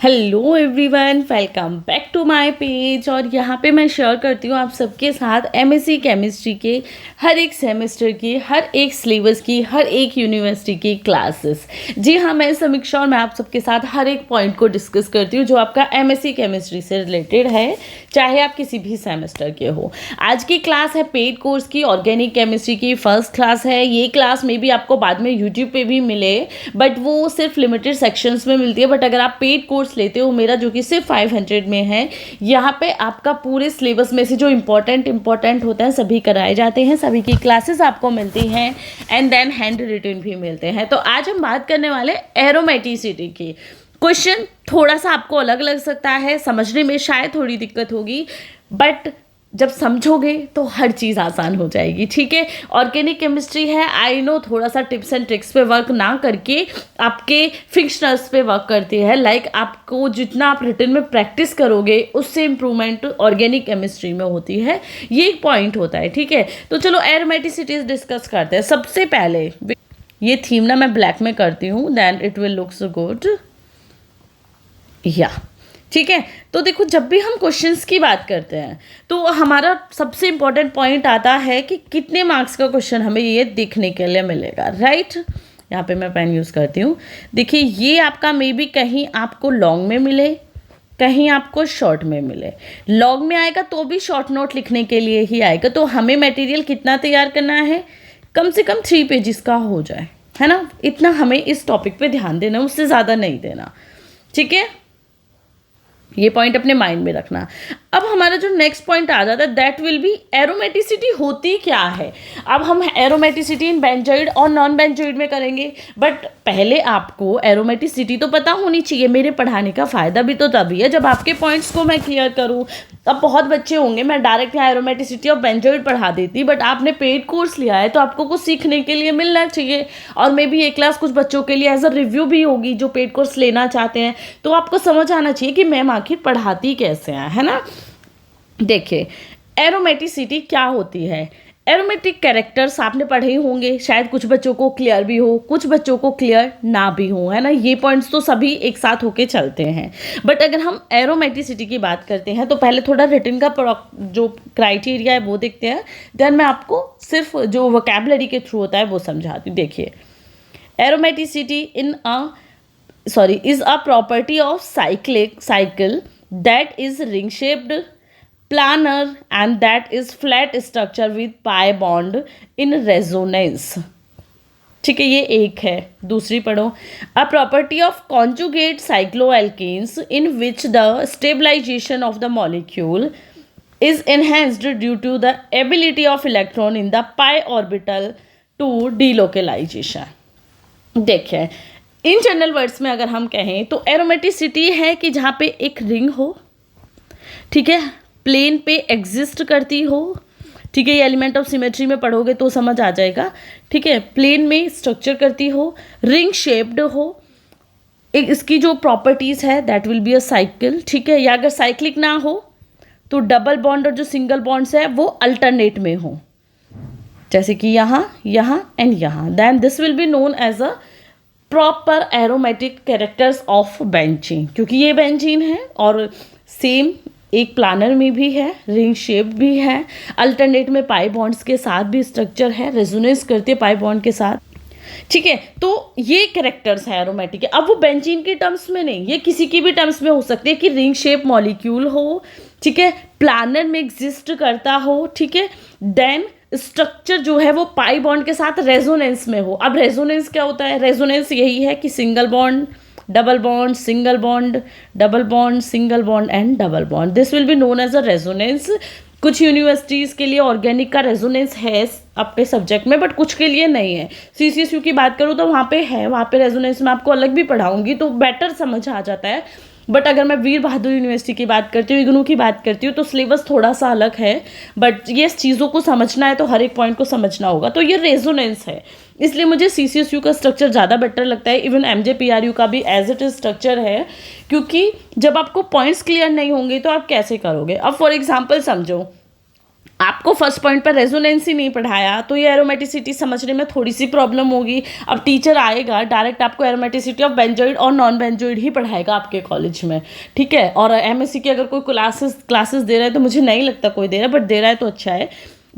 Hello everyone, welcome back to my page. और यहाँ पे मैं शेयर करती हूँ आप सबके साथ एमएससी केमिस्ट्री के हर एक सेमेस्टर की, हर एक सिलेबस की, हर एक यूनिवर्सिटी की क्लासेस। जी हाँ, मैं समीक्षा और मैं आप सबके साथ हर एक पॉइंट को डिस्कस करती हूँ जो आपका एमएससी केमिस्ट्री से रिलेटेड है, चाहे आप किसी भी सेमेस्टर के हो। आज की क्लास है पेड कोर्स की, ऑर्गेनिक केमिस्ट्री की फर्स्ट क्लास है। ये क्लास में भी आपको बाद में यूट्यूब पे भी मिले, बट वो सिर्फ लिमिटेड सेक्शंस में मिलती है। बट अगर आप पेड कोर्स लेते हो मेरा, जो कि सिर्फ 500 में है, यहाँ पे आपका पूरे सिलेबस में से जो इंपॉर्टेंट होता है सभी कराए जाते हैं, सभी की क्लासेस आपको मिलती हैं एंड देन हैंड रिटन भी मिलते हैं। तो आज हम बात करने वाले एरोमेटिसिटी की। क्वेश्चन थोड़ा सा आपको अलग लग सकता है, समझने में शायद थोड़ी दिक्कत होगी, बट जब समझोगे तो हर चीज़ आसान हो जाएगी। ठीक है, ऑर्गेनिक केमिस्ट्री है, आई नो थोड़ा सा टिप्स एंड ट्रिक्स पे वर्क ना करके आपके फिक्शनल्स पे वर्क करती है। लाइक आपको जितना आप रिटन में प्रैक्टिस करोगे उससे इम्प्रूवमेंट ऑर्गेनिक केमिस्ट्री में होती है, ये एक पॉइंट होता है। ठीक है, तो चलो एरोमेटिसिटीज डिस्कस करते हैं। सबसे पहले ये थीम ना मैं ब्लैक में करती हूँ, then it will look so good. या ठीक है, तो देखो जब भी हम क्वेश्चंस की बात करते हैं तो हमारा सबसे इंपॉर्टेंट पॉइंट आता है कि कितने मार्क्स का क्वेश्चन हमें ये देखने के लिए मिलेगा। राइट, यहाँ पे मैं पेन यूज़ करती हूँ। देखिए, ये आपका मे बी कहीं आपको लॉन्ग में मिले, कहीं आपको शॉर्ट में मिले। लॉन्ग में आएगा तो भी शॉर्ट नोट लिखने के लिए ही आएगा, तो हमें मटेरियल कितना तैयार करना है, कम से कम 3 पेजेस का हो जाए, है ना। इतना हमें इस टॉपिक पे ध्यान देना, उससे ज़्यादा नहीं देना। ठीक है, ये पॉइंट अपने माइंड में रखना। अब हमारा जो नेक्स्ट पॉइंट आ जाता है दैट विल बी एरोमेटिसिटी होती क्या है। अब हम एरोमेटिसिटी इन बेंजोइड और नॉन बेंजोइड में करेंगे, बट पहले आपको एरोमेटिसिटी तो पता होनी चाहिए। मेरे पढ़ाने का फ़ायदा भी तो तभी है जब आपके पॉइंट्स को मैं क्लियर करूँ। अब बहुत बच्चे होंगे, मैं डायरेक्ट यहाँ एरोमेटिसिटी और बेंजोइड पढ़ा देती, बट आपने पेड कोर्स लिया है तो आपको कुछ सीखने के लिए मिलना चाहिए। और मे बी ये क्लास कुछ बच्चों के लिए एज अ रिव्यू भी होगी जो पेड कोर्स लेना चाहते हैं, तो आपको समझ आना चाहिए कि मैम आखिर पढ़ाती कैसे हैं, है ना। देखिए, एरोमेटिसिटी क्या होती है। एरोमेटिक कैरेक्टर्स आपने पढ़े ही होंगे, शायद कुछ बच्चों को क्लियर भी हो, कुछ बच्चों को क्लियर ना भी हो, है ना। ये पॉइंट्स तो सभी एक साथ होके चलते हैं। बट अगर हम एरोमेटिसिटी की बात करते हैं तो पहले थोड़ा रिटन का जो क्राइटेरिया है वो देखते हैं, देन मैं आपको सिर्फ जो वोकैबुलरी के थ्रू होता है वो समझाती हूँ। देखिए, aromaticity is a property of cycle that is ring shaped, planar and that is flat structure with pi bond in resonance। ठीक है, ये एक है। दूसरी पढ़ो, a property of conjugate cycloalkenes in which the stabilization of the molecule is enhanced due to the ability of electron in the pi orbital to delocalization। देखिए, in general words में अगर हम कहें तो एरोमेटिसिटी है कि जहाँ पे एक रिंग हो, ठीक है, प्लेन पे एग्जिस्ट करती हो। ठीक है, ये एलिमेंट ऑफ सिमेट्री में पढ़ोगे तो समझ आ जाएगा। ठीक है, प्लेन में स्ट्रक्चर करती हो, रिंग शेप्ड हो, एक इसकी जो प्रॉपर्टीज़ है that will be a cycle. ठीक है, या अगर साइक्लिक ना हो तो डबल बॉन्ड और जो सिंगल बॉन्ड्स है वो अल्टरनेट में हो, जैसे कि यहाँ, यहाँ एंड यहाँ। Then this will be known as a proper aromatic characters of benzene, क्योंकि ये बेंजीन है और सेम एक प्लानर में भी है, रिंग शेप भी है, अल्टरनेट में पाई बॉन्ड्स के साथ भी स्ट्रक्चर है, रेजोनेंस करती है पाई बॉन्ड के साथ। ठीक है, तो ये कैरेक्टर्स है एरोमेटिक के। अब वो बेंजीन के टर्म्स में नहीं, ये किसी की भी टर्म्स में हो सकती है कि रिंग शेप मॉलिक्यूल हो, ठीक है, प्लानर में एग्जिस्ट करता हो, ठीक है, देन स्ट्रक्चर जो है वो पाई बॉन्ड के साथ रेजोनेंस में हो। अब रेजोनेंस क्या होता है, रेजोनेंस यही है कि single bond, double bond, single bond, double bond, single bond and double bond. This will be known as a resonance. कुछ यूनिवर्सिटीज़ के लिए ऑर्गेनिक का रेजोनेंस है अपने सब्जेक्ट में, बट कुछ के लिए नहीं है। CCSU की बात करूँ तो वहाँ पे है, वहाँ पे रेजोनेंस मैं आपको अलग भी पढ़ाऊँगी तो बेटर समझ आ जाता है। बट अगर मैं वीर बहादुर यूनिवर्सिटी की बात करती हूँ, इग्नू की बात करती हूँ, तो सिलेबस थोड़ा सा अलग है। बट ये चीज़ों को समझना है तो हर एक पॉइंट को समझना होगा। तो ये रेजोनेंस है, इसलिए मुझे CCSU का स्ट्रक्चर ज़्यादा बेटर लगता है। इवन MJPRU का भी एज इट इज स्ट्रक्चर है, क्योंकि जब आपको पॉइंट्स क्लियर नहीं होंगे तो आप कैसे करोगे। अब फॉर एग्जाम्पल समझो, आपको फर्स्ट पॉइंट पर रेजोनेंस ही नहीं पढ़ाया तो ये एरोमेटिसिटी समझने में थोड़ी सी प्रॉब्लम होगी। अब टीचर आएगा डायरेक्ट आपको एरोमेटिसिटी ऑफ बेंजोइड और नॉन बेंजोइड ही पढ़ाएगा आपके कॉलेज में, ठीक है। और एमएससी की अगर कोई क्लासेस दे रहा है तो मुझे नहीं लगता कोई दे रहा है, बट दे रहा है तो अच्छा है।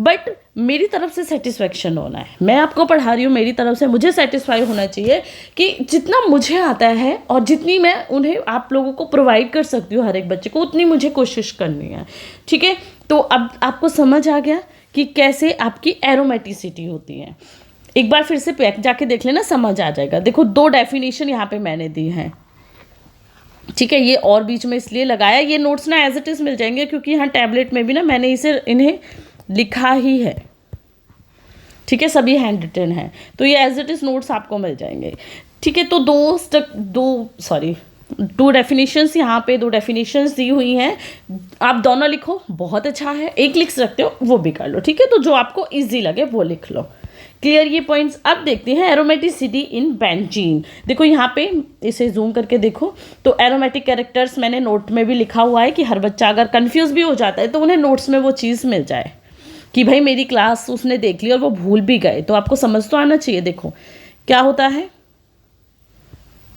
बट मेरी तरफ से सेटिस्फेक्शन होना है, मैं आपको पढ़ा रही हूँ, मेरी तरफ से मुझे सेटिस्फाई होना चाहिए कि जितना मुझे आता है और जितनी मैं उन्हें आप लोगों को प्रोवाइड कर सकती हूँ हर एक बच्चे को, उतनी मुझे कोशिश करनी है, ठीक है। तो अब आपको समझ आ गया कि कैसे आपकी एरोमेटिसिटी होती है। एक बार फिर से जाके देख लेना, समझ आ जाएगा। देखो 2 डेफिनेशन यहाँ पे मैंने दी हैं, ठीक है। ये और बीच में इसलिए लगाया, ये नोट्स ना एज इट इज़ मिल जाएंगे क्योंकि यहाँ टैबलेट में भी ना मैंने इन्हें लिखा ही है, ठीक है, सभी हैंड रिटन है, तो ये एज इट इज़ नोट्स आपको मिल जाएंगे, ठीक है। तो 2 डेफिनेशंस यहाँ पे 2 डेफिनेशंस दी हुई हैं, आप दोनों लिखो, बहुत अच्छा है। एक लिख सकते हो वो भी कर लो, ठीक है। तो जो आपको इजी लगे वो लिख लो। क्लियर ये पॉइंट्स। अब देखते हैं एरोमेटिसिटी इन बेंजीन। देखो यहाँ पे इसे जूम करके देखो तो एरोमेटिक कैरेक्टर्स मैंने नोट में भी लिखा हुआ है कि हर बच्चा अगर कंफ्यूज भी हो जाता है तो उन्हें नोट्स में वो चीज़ मिल जाए कि भाई मेरी क्लास उसने देख ली और वो भूल भी गए, तो आपको समझ तो आना चाहिए। देखो क्या होता है,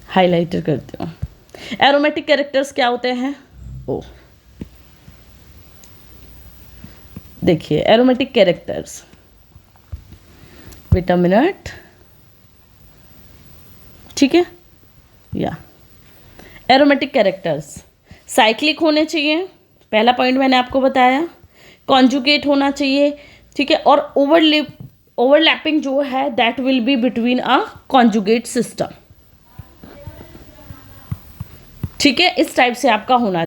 हाईलाइटर करते हो। एरोमेटिक कैरेक्टर्स क्या होते हैं, ओ देखिए aromatic characters, wait a minute, ठीक है। या एरोमेटिक कैरेक्टर्स साइक्लिक होने चाहिए, पहला पॉइंट मैंने आपको बताया। कॉन्जुगेट होना चाहिए, ठीक है। और ओवरलैपिंग जो है that will be between a conjugate system, ठीक है। इस टाइप से आपका होना,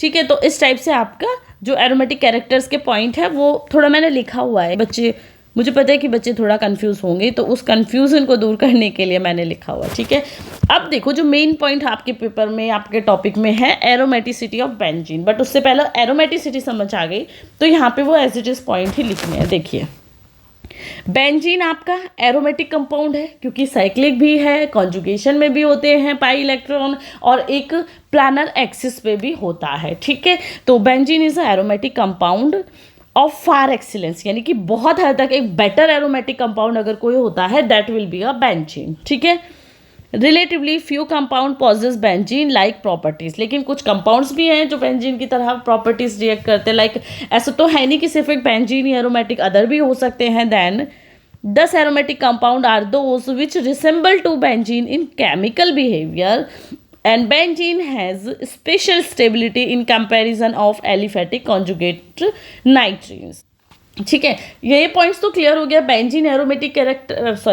ठीक है। तो इस टाइप से आपका जो एरोमेटिक कैरेक्टर्स के पॉइंट है वो थोड़ा मैंने लिखा हुआ है। बच्चे, मुझे पता है कि बच्चे थोड़ा कंफ्यूज होंगे, तो उस कंफ्यूजन को दूर करने के लिए मैंने लिखा हुआ है, ठीक है। अब देखो जो मेन पॉइंट आपके पेपर में, आपके टॉपिक में है एरोमेटिसिटी ऑफ बेंजीन, बट उससे पहले एरोमेटिसिटी समझ आ गई तो यहाँ पे वो एज इट इज पॉइंट ही लिखने हैं। देखिए बेंजीन आपका एरोमेटिक कंपाउंड है क्योंकि साइक्लिक भी है, कॉन्जुगेशन में भी होते हैं पाई इलेक्ट्रॉन, और एक प्लानर एक्सिस पे भी होता है, ठीक है। तो benzene is a aromatic compound of far excellence, यानी कि बहुत हद तक एक बेटर एरोमेटिक कंपाउंड अगर कोई होता है that will be a benzene, ठीक है। Relatively few compound possess benzene like properties, लेकिन कुछ कंपाउंड्स भी हैं जो बेंजीन की तरह प्रॉपर्टीज रिएक्ट करते हैं। लाइक ऐसा तो है नहीं कि सिर्फ एक बेंजीन ही एरोमेटिक, अदर भी हो सकते हैं। Then 10 aromatic compound are those which resemble to benzene in chemical behavior, and benzene has special stability in comparison of aliphatic conjugate nitrogens, ठीक है। ये पॉइंट्स तो क्लियर हो गया। Benzene aromatic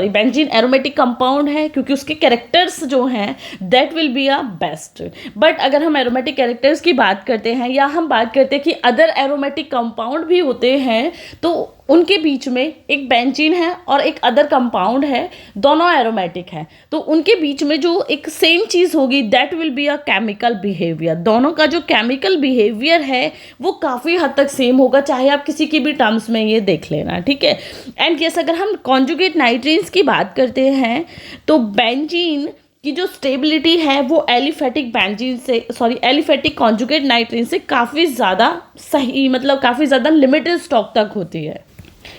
benzene aromatic compound है क्योंकि उसके कैरेक्टर्स जो हैं that will be a best. But अगर हम एरोमेटिक कैरेक्टर्स की बात करते हैं या हम बात करते हैं कि अदर एरोमेटिक कंपाउंड भी होते हैं, तो उनके बीच में एक बेंजीन है और एक अदर कंपाउंड है, दोनों एरोमेटिक है, तो उनके बीच में जो एक सेम चीज़ होगी that will be a chemical behaviour. दोनों का जो केमिकल बिहेवियर है वो काफ़ी हद तक सेम होगा, चाहे आप किसी की भी टर्म्स में ये देख लेना, ठीक है। एंड यस, अगर हम कॉन्जुगेट नाइट्रीन्स की बात करते हैं तो बेंजीन की जो स्टेबिलिटी है वो एलिफेटिक बेंजीन से, एलिफेटिक कॉन्जुगेट नाइट्रीन से काफ़ी ज़्यादा सही, मतलब काफ़ी ज़्यादा लिमिटेड स्टॉक तक होती है।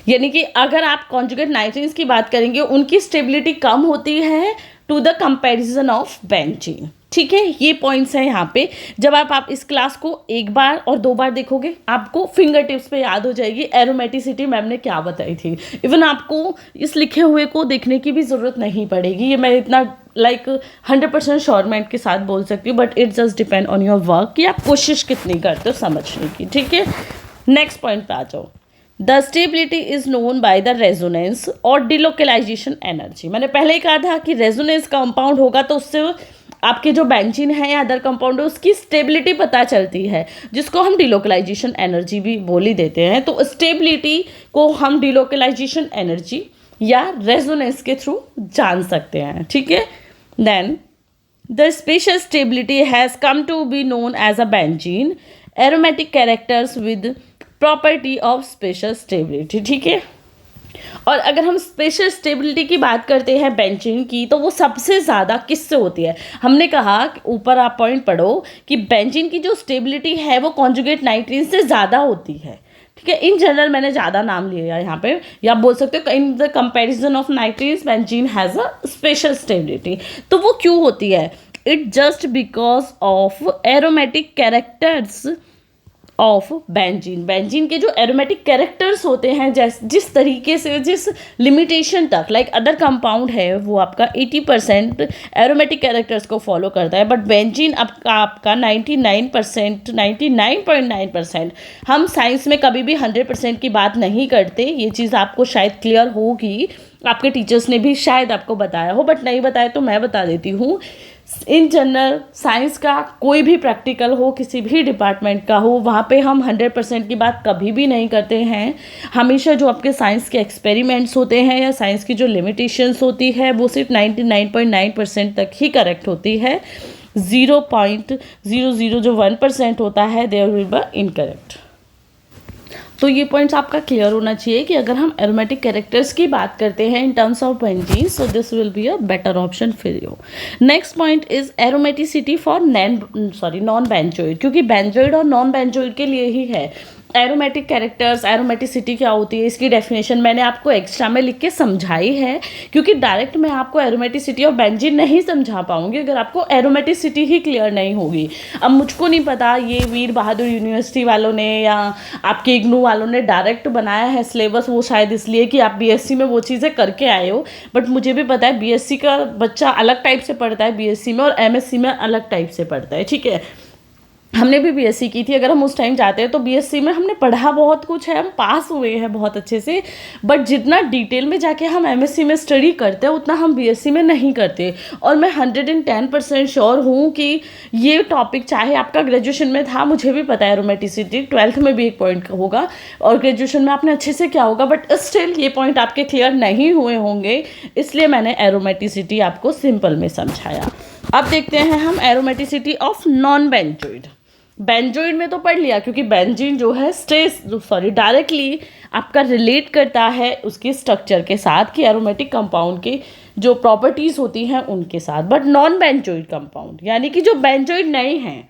यानी कि अगर आप कॉन्जुगेट नाइट्रीन्स की बात करेंगे उनकी स्टेबिलिटी कम होती है to the comparison of benzene, ठीक है। ये पॉइंट्स हैं यहाँ पे। जब आप इस क्लास को एक बार और 2 बार देखोगे आपको फिंगर टिप्स पे याद हो जाएगी एरोमेटिसिटी मैम ने क्या बताई थी। इवन आपको इस लिखे हुए को देखने की भी ज़रूरत नहीं पड़ेगी, ये मैं इतना 100% श्योरमेंट के साथ बोल सकती हूँ, but it just depend on your work कि आप कोशिश कितनी करते हो समझने की, ठीक है। नेक्स्ट पॉइंट पे आ जाओ। The stability is known by the resonance और डिलोकलाइजेशन एनर्जी। मैंने पहले ही कहा था कि रेजोनेंस कंपाउंड होगा तो उससे आपके जो बेंजीन है या अदर कंपाउंड है उसकी स्टेबिलिटी पता चलती है, जिसको हम डिलोकलाइजेशन एनर्जी भी बोल ही देते हैं। तो स्टेबिलिटी को हम डिलोकलाइजेशन एनर्जी या रेजोनेंस के थ्रू जान सकते हैं, ठीक है। Then the special stability has come to be known as a benzene aromatic characters with property of special stability, ठीक है। और अगर हम स्पेशल स्टेबिलिटी की बात करते हैं बेंजीन की तो वो सबसे ज़्यादा किससे होती है। हमने कहा कि ऊपर आप पॉइंट पढ़ो कि बेंजीन की जो स्टेबिलिटी है वो कॉन्जुगेट नाइट्रीन से ज़्यादा होती है, ठीक है, इन जनरल मैंने ज़्यादा नाम लिया यहाँ पे, या आप बोल सकते हो in the comparison of nitrides benzene has a special stability. तो वो क्यों होती है? It just because of aromatic characters of benzene. Benzene के जो एरोमेटिक कैरेक्टर्स होते हैं, जिस तरीके से, जिस लिमिटेशन तक लाइक अदर कंपाउंड है वो आपका 80% एरोमेटिक कैरेक्टर्स को फॉलो करता है, बट बेंजीन आपका 99%, 99.9%। हम साइंस में कभी भी 100% की बात नहीं करते, ये चीज़ आपको शायद क्लियर होगी, आपके टीचर्स ने भी शायद आपको बताया हो, बट नहीं बताया तो मैं बता देती हूँ। इन जनरल साइंस का कोई भी प्रैक्टिकल हो, किसी भी डिपार्टमेंट का हो, वहाँ पे हम 100% की बात कभी भी नहीं करते हैं। हमेशा जो आपके साइंस के एक्सपेरिमेंट्स होते हैं या साइंस की जो लिमिटेशंस होती है वो सिर्फ 99.9% तक ही करेक्ट होती है। 0.00 जो 1% होता है देयर विल बी इनकरेक्ट। तो ये पॉइंट्स आपका क्लियर होना चाहिए कि अगर हम एरोमेटिक कैरेक्टर्स की बात करते हैं in terms of benzene, so this will be a better option for you. Next point is aromaticity for non benzoid, क्योंकि बेंजोइड और नॉन बेंजोइड के लिए ही है। एरोमेटिक कैरेक्टर्स, एरोमेटिसिटी क्या होती है, इसकी डेफिनेशन मैंने आपको एक्स्ट्रा में लिख के समझाई है, क्योंकि डायरेक्ट मैं आपको एरोमेटिसिटी ऑफ बेंजीन नहीं समझा पाऊंगी अगर आपको एरोमेटिसिटी ही क्लियर नहीं होगी। अब मुझको नहीं पता ये वीर बहादुर यूनिवर्सिटी वालों ने या आपके इग्नू वालों ने डायरेक्ट बनाया है सिलेबस, वो शायद इसलिए कि आप बीएससी में वो चीज़ें करके आए हो, बट मुझे भी पता है बीएससी का बच्चा अलग टाइप से पढ़ता है बीएससी में, और एमएससी में अलग टाइप से पढ़ता है। ठीक है, हमने भी बीएससी की थी, अगर हम उस टाइम जाते हैं तो बीएससी में हमने पढ़ा बहुत कुछ है, हम पास हुए हैं बहुत अच्छे से, बट जितना डिटेल में जाके हम एमएससी में स्टडी करते हैं उतना हम बीएससी में नहीं करते। और मैं 110% श्योर हूँ कि ये टॉपिक चाहे आपका ग्रेजुएशन में था, मुझे भी पता है एरोमेटिसिटी 12th में भी एक पॉइंट होगा और ग्रेजुएशन में आपने अच्छे से क्या होगा, बट स्टिल ये पॉइंट आपके क्लियर नहीं हुए होंगे, इसलिए मैंने एरोमेटिसिटी आपको सिंपल में समझाया। अब देखते हैं हम aromaticity of non benzoid. Benzoid में तो पढ़ लिया, क्योंकि बेंजीन जो है डायरेक्टली आपका रिलेट करता है उसके स्ट्रक्चर के साथ, कि एरोमेटिक कंपाउंड की जो प्रॉपर्टीज़ होती हैं उनके साथ। बट नॉन बेंजोइड कंपाउंड यानी कि जो बेंजोइड नहीं है,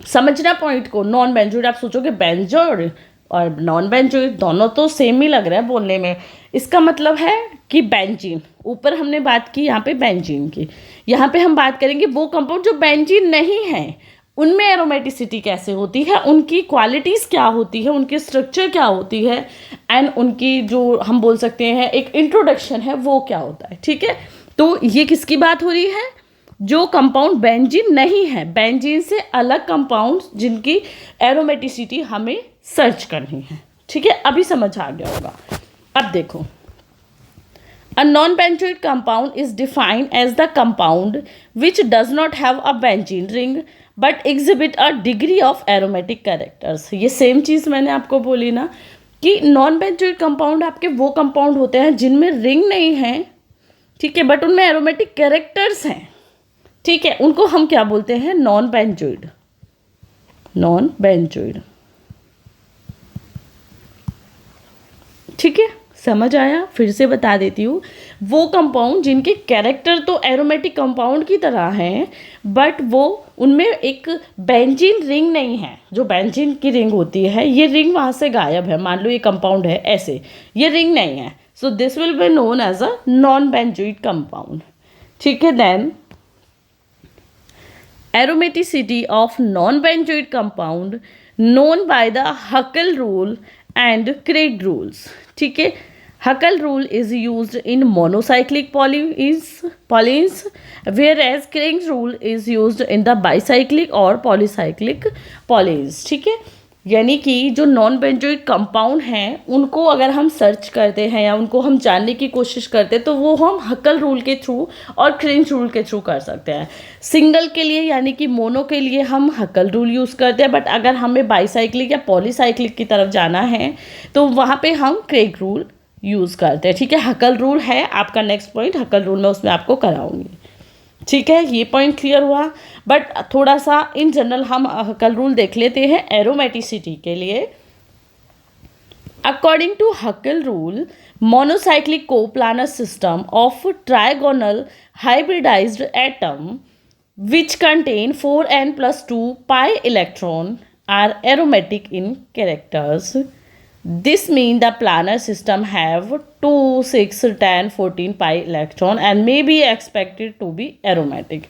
समझना पॉइंट को, नॉन बेंजोइड आप सोचोगे बेंजोइड और नॉन बेंजोइड दोनों तो सेम ही लग रहा है बोलने में। इसका मतलब है कि बेंजीन, ऊपर हमने बात की यहाँ पे बेंजीन की, यहाँ पे हम बात करेंगे वो कंपाउंड जो बेंजीन नहीं है, उनमें एरोमेटिसिटी कैसे होती है, उनकी क्वालिटीज़ क्या होती है, उनकी स्ट्रक्चर क्या होती है, एंड उनकी जो हम बोल सकते हैं एक इंट्रोडक्शन है वो क्या होता है। ठीक है, तो ये किसकी बात हो रही है? जो कंपाउंड बेंजीन नहीं है, बेंजीन से अलग कंपाउंड जिनकी एरोमेटिसिटी हमें सर्च करनी है। ठीक है, अभी समझ आ गया होगा। अब देखो, a non-benzoic compound is defined as the compound which does not have a benzene ring but exhibit a degree of aromatic characters। ये सेम चीज़ मैंने आपको बोली ना कि नॉन बेंजोइक कंपाउंड आपके वो कंपाउंड होते हैं जिनमें रिंग नहीं है, ठीक है, बट उनमें एरोमेटिक कैरेक्टर्स हैं। ठीक है, उनको हम क्या बोलते हैं? Non benzoate. नॉन बेंजोइड, ठीक है, समझ आया? फिर से बता देती हूँ, वो कंपाउंड जिनके कैरेक्टर तो एरोमेटिक कंपाउंड की तरह हैं, बट वो उनमें एक बेंजीन रिंग नहीं है। जो बेंजीन की रिंग होती है, ये रिंग वहाँ से गायब है। मान लो ये कंपाउंड है ऐसे, ये रिंग नहीं है, so this will be known as a non benzoid compound. ठीक है, then aromaticity of non-benzoic compound known by the Huckel rule and Craig rules। ठीक है, Huckel rule is used in monocyclic polyenes, whereas Craig rule is used in the bicyclic or polycyclic polyenes। ठीक है, यानी कि जो non benzoic compound हैं उनको अगर हम सर्च करते हैं या उनको हम जानने की कोशिश करते हैं तो वो हम हकल रूल के थ्रू और क्रेंच रूल के थ्रू कर सकते हैं। सिंगल के लिए यानी कि मोनो के लिए हम हकल रूल यूज़ करते हैं, बट अगर हमें बाईसाइक्लिक या पॉलीसाइक्लिक की तरफ जाना है तो वहाँ पे हम क्रेग रूल यूज़ करते हैं। ठीक है, हकल रूल है आपका नेक्स्ट पॉइंट, हकल रूल में उसमें आपको कराऊंगी। ठीक है, ये पॉइंट क्लियर हुआ। बट थोड़ा सा इन जनरल हम हकल रूल देख लेते हैं एरोमेटिसिटी के लिए। According to Huckel rule, monocyclic coplanar system of trigonal hybridized atom which contain 4n+2 pi electron are aromatic in characters. This means the planar system have 2, 6, 10, 14 pi electron and may be expected to be aromatic.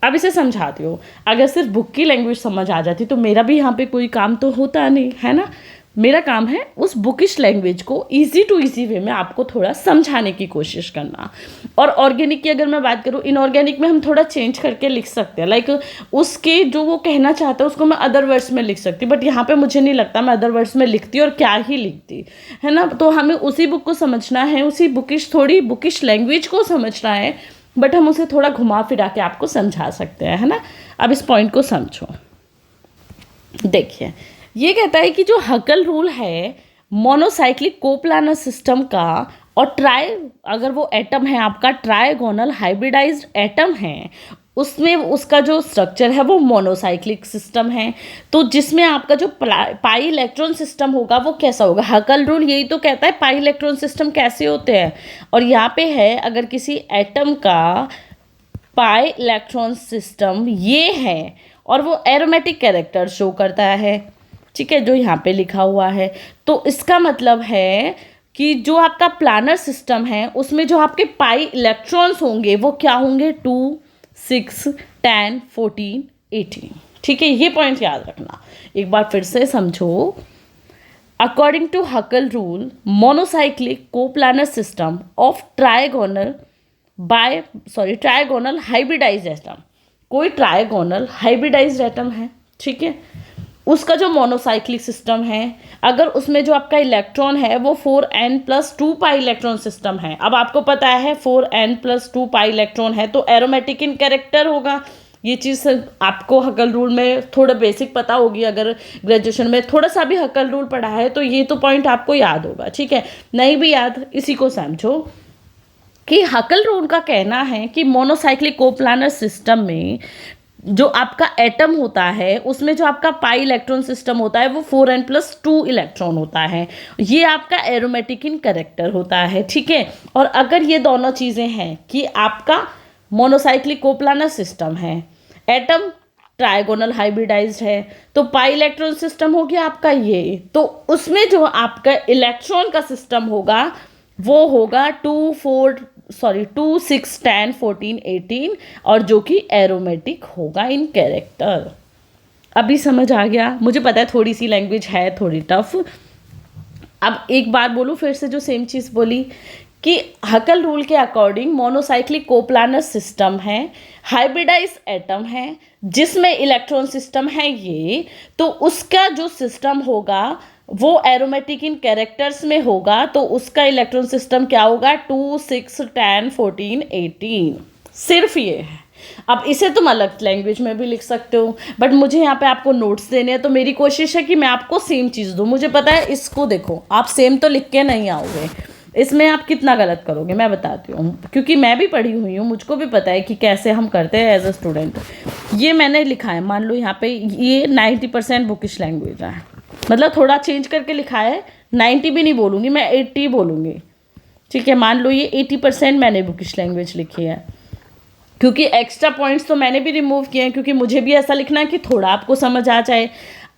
अब इसे समझाती हूँ. अगर सिर्फ book की language समझ आ जाती तो मेरा भी यहाँ पे कोई काम तो होता नहीं है ना. मेरा काम है उस बुकिश लैंग्वेज को इजी टू इजी वे में आपको थोड़ा समझाने की कोशिश करना. और ऑर्गेनिक की अगर मैं बात करूँ, इनऑर्गेनिक में हम थोड़ा चेंज करके लिख सकते हैं. लाइक उसके जो वो कहना चाहता है उसको मैं अदर वर्ड्स में लिख सकती, बट यहाँ पे मुझे नहीं लगता मैं अदर वर्ड्स में लिखती और क्या ही लिखती है ना. तो हमें उसी बुक को समझना है, उसी बुकिश लैंग्वेज को समझना है, बट हम उसे थोड़ा घुमा फिरा के आपको समझा सकते हैं, है ना. अब इस पॉइंट को समझो. देखिए, ये कहता है कि जो हकल रूल है मोनोसाइक्लिक कोप्लानर सिस्टम का, और अगर वो एटम है आपका ट्राइगोनल हाइब्रिडाइज्ड एटम है, उसमें उसका जो स्ट्रक्चर है वो मोनोसाइक्लिक सिस्टम है. तो जिसमें आपका जो पाई इलेक्ट्रॉन सिस्टम होगा वो कैसा होगा. हकल रूल यही तो कहता है पाई इलेक्ट्रॉन सिस्टम कैसे होते हैं. और यहाँ पे है अगर किसी एटम का पाई इलेक्ट्रॉन सिस्टम ये है और वो एरोमेटिक कैरेक्टर शो करता है, ठीक है, जो यहाँ पे लिखा हुआ है, तो इसका मतलब है कि जो आपका प्लानर सिस्टम है उसमें जो आपके पाई इलेक्ट्रॉन्स होंगे वो क्या होंगे, 2, 6, 10, 14, 18. ठीक है, ये पॉइंट याद रखना. एक बार फिर से समझो. According to Huckel rule, monocyclic coplanar system of trigonal hybridized atom, कोई ट्राइगोनल हाइब्रिडाइज्ड एटम है, ठीक है, उसका जो मोनोसाइक्लिक सिस्टम है, अगर उसमें जो आपका इलेक्ट्रॉन है वो 4n+2 पाई इलेक्ट्रॉन सिस्टम है. अब आपको पता है 4n+2 पाई इलेक्ट्रॉन है तो एरोमेटिक इन कैरेक्टर होगा. ये चीज़ आपको हकल रूल में थोड़ा बेसिक पता होगी. अगर ग्रेजुएशन में थोड़ा सा भी हकल रूल पढ़ा है तो ये तो पॉइंट आपको याद होगा, ठीक है. नहीं भी याद, इसी को समझो कि हकल रूल का कहना है कि मोनोसाइक्लिक कोप्लानर सिस्टम में जो आपका एटम होता है उसमें जो आपका पाई इलेक्ट्रॉन सिस्टम होता है वो 4n+2 इलेक्ट्रॉन होता है. ये आपका एरोमेटिक इन कैरेक्टर होता है, ठीक है. और अगर ये दोनों चीज़ें हैं कि आपका मोनोसाइक्लिक कोप्लानर सिस्टम है, एटम ट्राइगोनल हाइब्रिडाइज्ड है, तो पाई इलेक्ट्रॉन सिस्टम हो गया आपका ये, तो उसमें जो आपका इलेक्ट्रॉन का सिस्टम होगा वो होगा 2, 6, 10, 14, 18 और जो कि एरोमेटिक होगा इन कैरेक्टर. अभी समझ आ गया. मुझे पता है थोड़ी सी लैंग्वेज है थोड़ी टफ. अब एक बार बोलूँ फिर से जो सेम चीज़ बोली कि हकल रूल के अकॉर्डिंग मोनोसाइक्लिक कोप्लानर सिस्टम है, हाइब्रिडाइज एटम है जिसमें इलेक्ट्रॉन सिस्टम है ये, तो उसका जो सिस्टम होगा वो एरोमेटिक इन कैरेक्टर्स में होगा. तो उसका इलेक्ट्रॉन सिस्टम क्या होगा, 2, 6, 10, 14, 18. सिर्फ ये है. अब इसे तुम अलग लैंग्वेज में भी लिख सकते हो, बट मुझे यहाँ पे आपको नोट्स देने हैं तो मेरी कोशिश है कि मैं आपको सेम चीज़ दूँ. मुझे पता है इसको देखो आप सेम तो लिख के नहीं आओगे, इसमें आप कितना गलत करोगे मैं बताती हूँ, क्योंकि मैं भी पढ़ी हुई हूँ, मुझको भी पता है कि कैसे हम करते हैं एज अ स्टूडेंट. ये मैंने लिखा है, मान लो यहाँ पे ये 90% बुकिश लैंग्वेज है, मतलब थोड़ा चेंज करके लिखा है. 90 भी नहीं बोलूँगी मैं, 80 बोलूँगी, ठीक है. मान लो ये 80% मैंने बुकिश लैंग्वेज लिखी है, क्योंकि एक्स्ट्रा पॉइंट्स तो मैंने भी रिमूव किए हैं, क्योंकि मुझे भी ऐसा लिखना है कि थोड़ा आपको समझ आ जाए.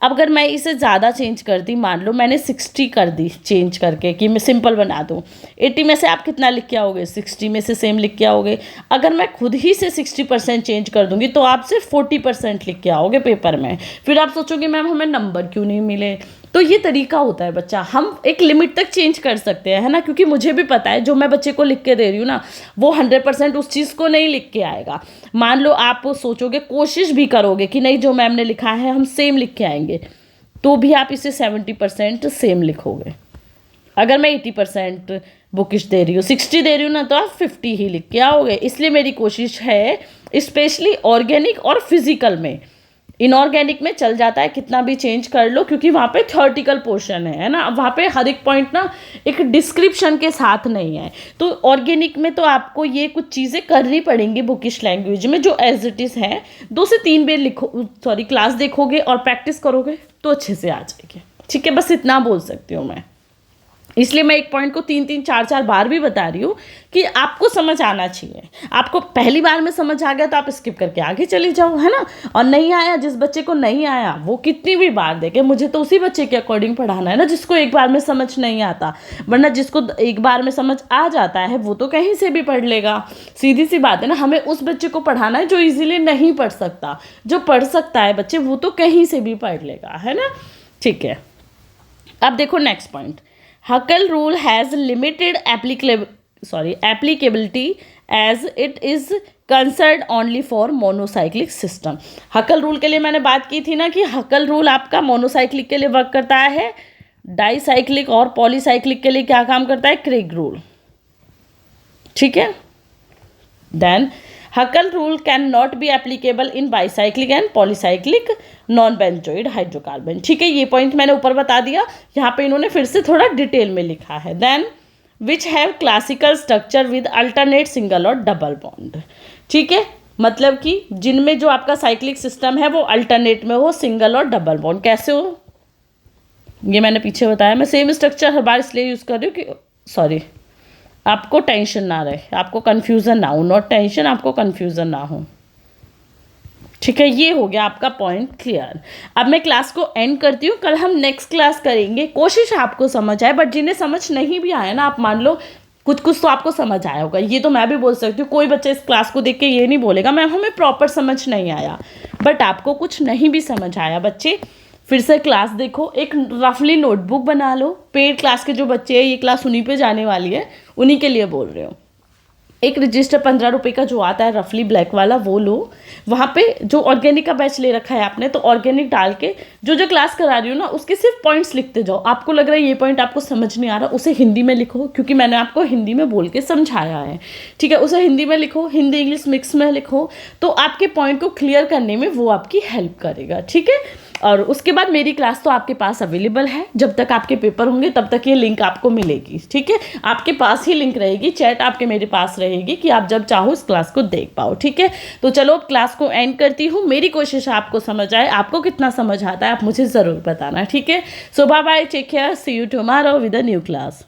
अब अगर मैं इसे ज़्यादा चेंज कर दी, मान लो मैंने 60 कर दी चेंज करके कि मैं सिंपल बना दूँ, 80 में से आप कितना लिख के आओगे, 60 में से सेम लिख के आओगे. अगर मैं खुद ही से 60% चेंज कर दूँगी तो आप सिर्फ 40% लिख के आओगे पेपर में. फिर आप सोचोगे मैम हमें नंबर क्यों नहीं मिले. तो ये तरीका होता है बच्चा, हम एक लिमिट तक चेंज कर सकते हैं, है ना, क्योंकि मुझे भी पता है जो मैं बच्चे को लिख के दे रही हूँ ना वो 100% उस चीज़ को नहीं लिख के आएगा. मान लो आप सोचोगे, कोशिश भी करोगे कि नहीं जो मैम ने लिखा है हम सेम लिख के आएंगे, तो भी आप इसे 70% सेम लिखोगे. अगर मैं 80% बुकिश दे रही हूँ, 60 दे रही हूँ ना, तो आप 50 ही लिख के आओगे. इसलिए मेरी कोशिश है स्पेशली ऑर्गेनिक और फिजिकल में. इनऑर्गेनिक में चल जाता है कितना भी चेंज कर लो, क्योंकि वहाँ पे थ्योरेटिकल पोर्शन है ना, वहाँ पे हर एक पॉइंट ना एक डिस्क्रिप्शन के साथ नहीं है. तो ऑर्गेनिक में तो आपको ये कुछ चीज़ें करनी पड़ेंगी बुकिश लैंग्वेज में, जो एज इट इज़ है. 2 से 3 बार क्लास देखोगे और प्रैक्टिस करोगे तो अच्छे से आ जाएगी, ठीक है. बस इतना बोल सकती हूँ मैं. इसलिए मैं एक पॉइंट को 3-3 4-4 बार भी बता रही हूँ कि आपको समझ आना चाहिए। आपको पहली बार में समझ आ गया तो आप स्किप करके आगे चले जाओ, है ना। और नहीं आया, जिस बच्चे को नहीं आया वो कितनी भी बार देखे, मुझे तो उसी बच्चे के अकॉर्डिंग पढ़ाना है ना जिसको एक बार में समझ नहीं आता। वरना जिसको एक बार में समझ आ जाता है वो तो कहीं से भी पढ़ लेगा। सीधी सी बात है ना, हमें उस बच्चे को पढ़ाना है जो ईजिली नहीं पढ़ सकता। जो पढ़ सकता है बच्चे वो तो कहीं से भी पढ़ लेगा, है ना। ठीक है, अब देखो next point. Huckel rule has limited applicability as it is concerned only for monocyclic system. Huckel rule के लिए मैंने बात की थी ना कि Huckel rule आपका मोनोसाइक्लिक के लिए वर्क करता है, डाईसाइक्लिक और पॉलीसाइक्लिक के लिए क्या काम करता है, क्रेग रूल। ठीक है, then Huckel rule cannot be applicable in bicyclic and polycyclic non-benzoid hydrocarbon। ठीक है, ये पॉइंट मैंने ऊपर बता दिया, यहाँ पे इन्होंने फिर से थोड़ा डिटेल में लिखा है। Then which have classical structure with alternate single और डबल बॉन्ड। ठीक है, मतलब कि जिनमें जो आपका साइक्लिक सिस्टम है वो अल्टरनेट में हो, सिंगल और डबल बॉन्ड। कैसे हो ये मैंने पीछे बताया। मैं सेम स्ट्रक्चर हर बार इसलिए यूज़ कर रही हूँ कि आपको टेंशन ना रहे, आपको कन्फ्यूज़न ना हो, नॉट टेंशन, आपको कन्फ्यूज़न ना हो। ठीक है, ये हो गया आपका पॉइंट क्लियर। अब मैं क्लास को एंड करती हूँ, कल हम नेक्स्ट क्लास करेंगे। कोशिश आपको समझ आए, बट जिन्हें समझ नहीं भी आया ना, आप मान लो कुछ कुछ तो आपको समझ आया होगा। ये तो मैं भी बोल सकती हूँ, कोई बच्चा इस क्लास को देख के ये नहीं बोलेगा मैम हमें प्रॉपर समझ नहीं आया। बट आपको कुछ नहीं भी समझ आया बच्चे, फिर से क्लास देखो, एक रफली नोटबुक बना लो। पेड क्लास के जो बच्चे हैं, ये क्लास उन्हीं पे जाने वाली है, उन्हीं के लिए बोल रहे हो। एक रजिस्टर 15 रुपये का जो आता है रफली ब्लैक वाला, वो लो। वहाँ पे जो ऑर्गेनिक का बैच ले रखा है आपने, तो ऑर्गेनिक डाल के जो जो क्लास करा रही हूँ ना, उसके सिर्फ पॉइंट्स लिखते जाओ। आपको लग रहा है ये पॉइंट आपको समझ नहीं आ रहा, उसे हिंदी में लिखो, क्योंकि मैंने आपको हिंदी में बोल के समझाया है। ठीक है, उसे हिंदी में लिखो, हिंदी इंग्लिश मिक्स में लिखो, तो आपके पॉइंट को क्लियर करने में वो आपकी हेल्प करेगा। ठीक है, और उसके बाद मेरी क्लास तो आपके पास अवेलेबल है, जब तक आपके पेपर होंगे तब तक ये लिंक आपको मिलेगी। ठीक है, आपके पास ही लिंक रहेगी, चैट आपके मेरे पास रहेगी कि आप जब चाहो इस क्लास को देख पाओ। ठीक है, तो चलो क्लास को एंड करती हूँ। मेरी कोशिश है आपको समझ आए, आपको कितना समझ आता है आप मुझे ज़रूर बताना। ठीक है, so bye bye, take care, see you tomorrow with a new class.